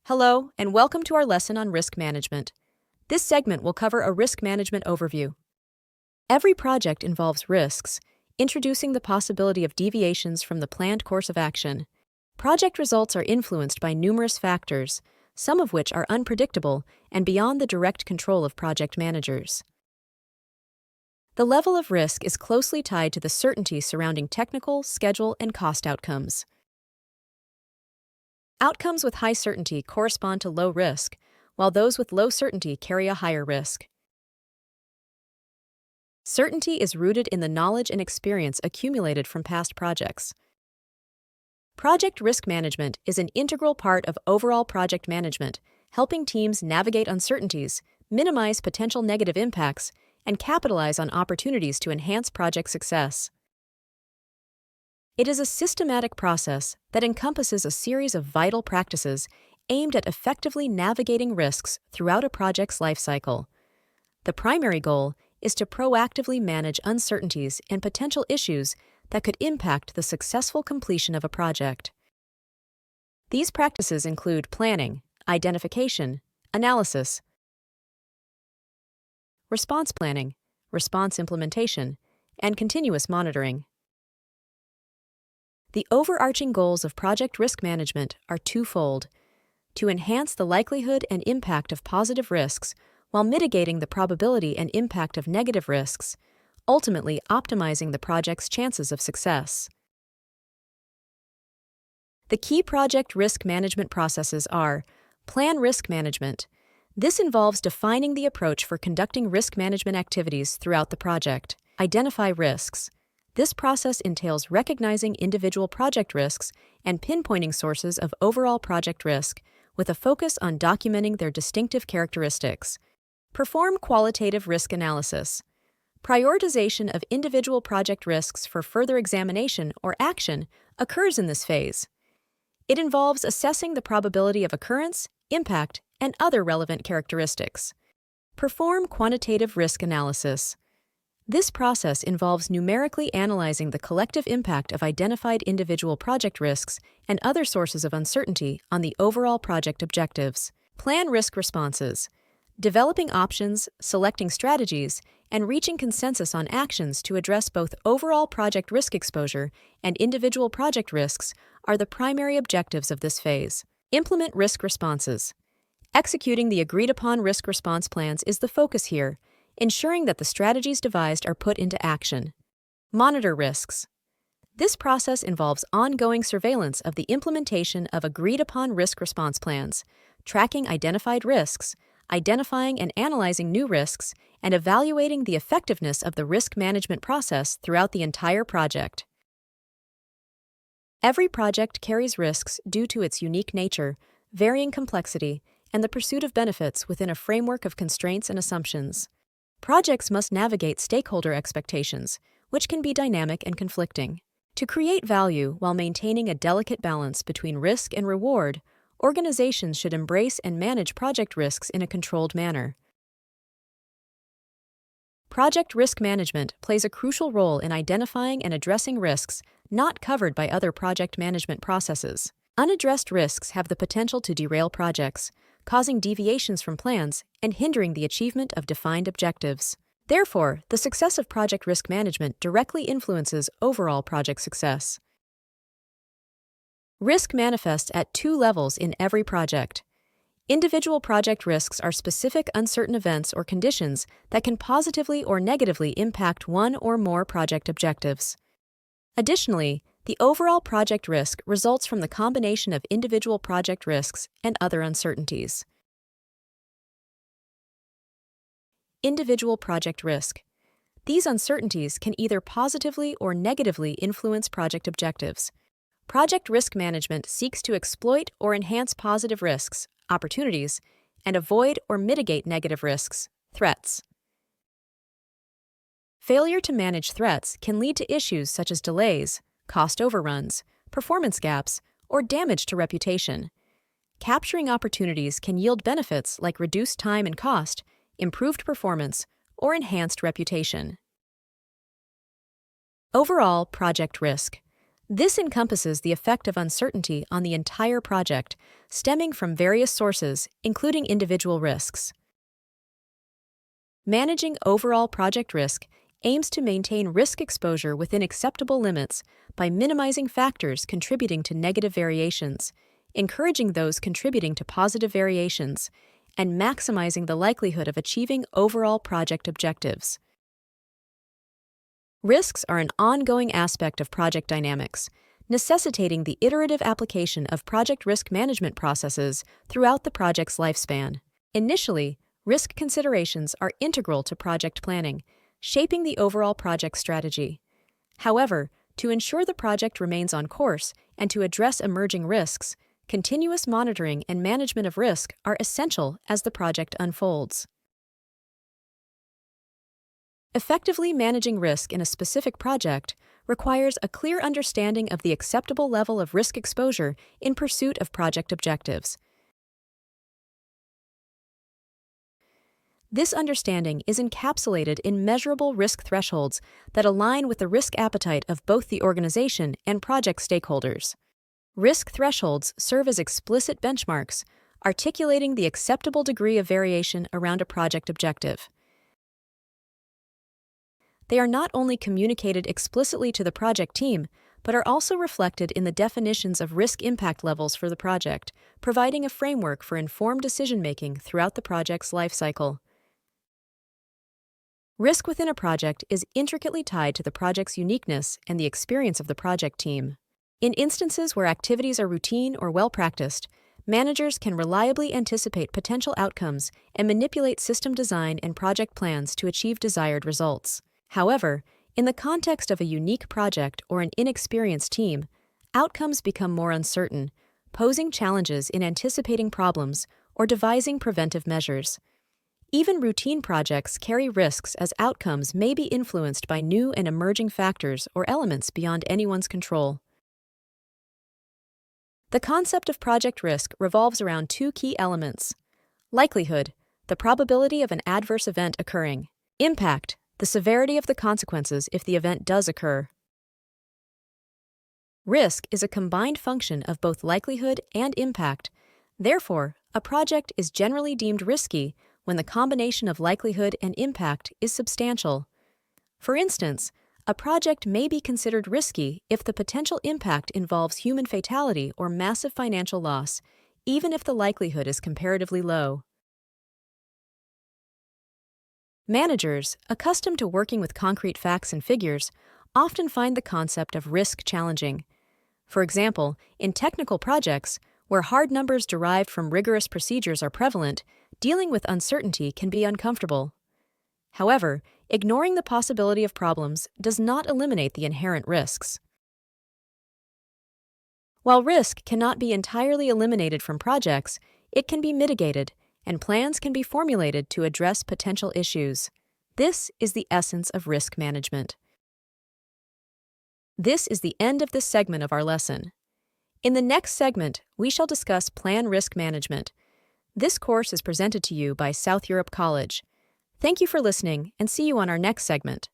Hello, and welcome to our lesson on risk management. This segment will cover a risk management overview. Every project involves risks, introducing the possibility of deviations from the planned course of action. Project results are influenced by numerous factors, some of which are unpredictable and beyond the direct control of project managers. The level of risk is closely tied to the certainty surrounding technical, schedule, and cost outcomes. Outcomes with high certainty correspond to low risk, while those with low certainty carry a higher risk. Certainty is rooted in the knowledge and experience accumulated from past projects. Project risk management is an integral part of overall project management, helping teams navigate uncertainties, minimize potential negative impacts, and capitalize on opportunities to enhance project success. It is a systematic process that encompasses a series of vital practices aimed at effectively navigating risks throughout a project's life cycle. The primary goal is to proactively manage uncertainties and potential issues that could impact the successful completion of a project. These practices include planning, identification, analysis, response planning, response implementation, and continuous monitoring. The overarching goals of project risk management are twofold: to enhance the likelihood and impact of positive risks while mitigating the probability and impact of negative risks, ultimately optimizing the project's chances of success. The key project risk management processes are plan risk management. This involves defining the approach for conducting risk management activities throughout the project. Identify risks. This process entails recognizing individual project risks and pinpointing sources of overall project risk, with a focus on documenting their distinctive characteristics. Perform qualitative risk analysis. Prioritization of individual project risks for further examination or action occurs in this phase. It involves assessing the probability of occurrence, impact, and other relevant characteristics. Perform quantitative risk analysis. This process involves numerically analyzing the collective impact of identified individual project risks and other sources of uncertainty on the overall project objectives. Plan risk responses. Developing options, selecting strategies, and reaching consensus on actions to address both overall project risk exposure and individual project risks are the primary objectives of this phase. Implement risk responses. Executing the agreed-upon risk response plans is the focus here, ensuring that the strategies devised are put into action. Monitor risks. This process involves ongoing surveillance of the implementation of agreed-upon risk response plans, tracking identified risks, identifying and analyzing new risks, and evaluating the effectiveness of the risk management process throughout the entire project. Every project carries risks due to its unique nature, varying complexity, and the pursuit of benefits within a framework of constraints and assumptions. Projects must navigate stakeholder expectations, which can be dynamic and conflicting. To create value while maintaining a delicate balance between risk and reward, organizations should embrace and manage project risks in a controlled manner. Project risk management plays a crucial role in identifying and addressing risks not covered by other project management processes. Unaddressed risks have the potential to derail projects, causing deviations from plans and hindering the achievement of defined objectives. Therefore, the success of project risk management directly influences overall project success. Risk manifests at two levels in every project. Individual project risks are specific uncertain events or conditions that can positively or negatively impact one or more project objectives. Additionally, the overall project risk results from the combination of individual project risks and other uncertainties. Individual project risk. These uncertainties can either positively or negatively influence project objectives. Project risk management seeks to exploit or enhance positive risks, opportunities, and avoid or mitigate negative risks, threats. Failure to manage threats can lead to issues such as delays, cost overruns, performance gaps, or damage to reputation. Capturing opportunities can yield benefits like reduced time and cost, improved performance, or enhanced reputation. Overall project risk. This encompasses the effect of uncertainty on the entire project, stemming from various sources, including individual risks. Managing overall project risk aims to maintain risk exposure within acceptable limits by minimizing factors contributing to negative variations, encouraging those contributing to positive variations, and maximizing the likelihood of achieving overall project objectives. Risks are an ongoing aspect of project dynamics, necessitating the iterative application of project risk management processes throughout the project's lifespan. Initially, risk considerations are integral to project planning, shaping the overall project strategy. However, to ensure the project remains on course and to address emerging risks, continuous monitoring and management of risk are essential as the project unfolds. Effectively managing risk in a specific project requires a clear understanding of the acceptable level of risk exposure in pursuit of project objectives. This understanding is encapsulated in measurable risk thresholds that align with the risk appetite of both the organization and project stakeholders. Risk thresholds serve as explicit benchmarks, articulating the acceptable degree of variation around a project objective. They are not only communicated explicitly to the project team, but are also reflected in the definitions of risk impact levels for the project, providing a framework for informed decision-making throughout the project's lifecycle. Risk within a project is intricately tied to the project's uniqueness and the experience of the project team. In instances where activities are routine or well-practiced, managers can reliably anticipate potential outcomes and manipulate system design and project plans to achieve desired results. However, in the context of a unique project or an inexperienced team, outcomes become more uncertain, posing challenges in anticipating problems or devising preventive measures. Even routine projects carry risks as outcomes may be influenced by new and emerging factors or elements beyond anyone's control. The concept of project risk revolves around two key elements: likelihood, the probability of an adverse event occurring; impact, the severity of the consequences if the event does occur. Risk is a combined function of both likelihood and impact. Therefore, a project is generally deemed risky when the combination of likelihood and impact is substantial. For instance, a project may be considered risky if the potential impact involves human fatality or massive financial loss, even if the likelihood is comparatively low. Managers, accustomed to working with concrete facts and figures, often find the concept of risk challenging. For example, in technical projects, where hard numbers derived from rigorous procedures are prevalent, dealing with uncertainty can be uncomfortable. However, ignoring the possibility of problems does not eliminate the inherent risks. While risk cannot be entirely eliminated from projects, it can be mitigated, and plans can be formulated to address potential issues. This is the essence of risk management. This is the end of this segment of our lesson. In the next segment, we shall discuss Plan Risk Management. This course is presented to you by South Europe College. Thank you for listening, and see you on our next segment.